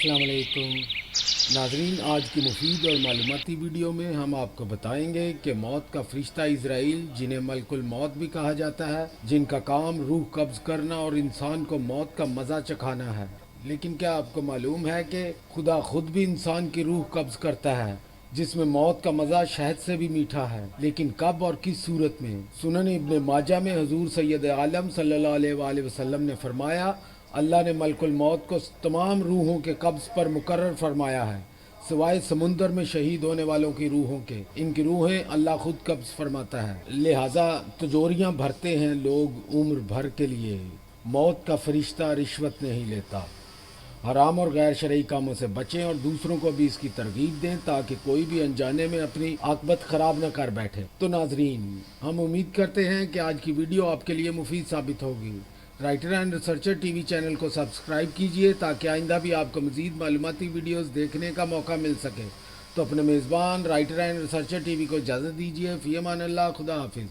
अस्सलाम वालेकुम नाजरीन, आज की मुफीद और मालूमाती वीडियो में हम आपको बताएंगे कि मौत का फरिश्ता इज़राइल, जिन्हें मलकुल मौत भी कहा जाता है, जिनका काम रूह कब्ज़ करना और इंसान को मौत का मज़ा चखाना है। लेकिन क्या आपको मालूम है कि खुदा खुद भी इंसान की रूह कब्ज़ करता है, जिसमें मौत का मज़ा शहद से भी मीठा है। लेकिन कब और किस सूरत में? सुनन इब्ने माजा में हजूर सैयद आलम सल्लल्लाहु अलैहि वसल्लम ने फरमाया, अल्लाह ने मलकुल मौत को तमाम रूहों के कब्ज़ पर मुकर्रर फरमाया है, सिवाय समुंदर में शहीद होने वालों की रूहों के। इनकी रूहें अल्लाह खुद कब्ज़ फरमाता है। लिहाजा तिजोरियाँ भरते हैं लोग उम्र भर के लिए, मौत का फरिश्ता रिश्वत नहीं लेता। हराम और गैर शरई कामों से बचें और दूसरों को भी इसकी तरगीब दें, ताकि कोई भी अनजाने में अपनी आकबत ख़राब न कर बैठे। तो नाजरीन, हम उम्मीद करते हैं कि आज की वीडियो आपके लिए मुफीद साबित होगी। Writer and researcher TV channel को सब्सक्राइब कीजिए, ताकि आइंदा भी आपको मज़ीद मालूमाती वीडियोस देखने का मौका मिल सके। तो अपने मेज़बान राइटर एंड रिसर्चर टीवी को इजाज़त दीजिए। फ़ी अमान अल्लाह, खुदा हाफिज़।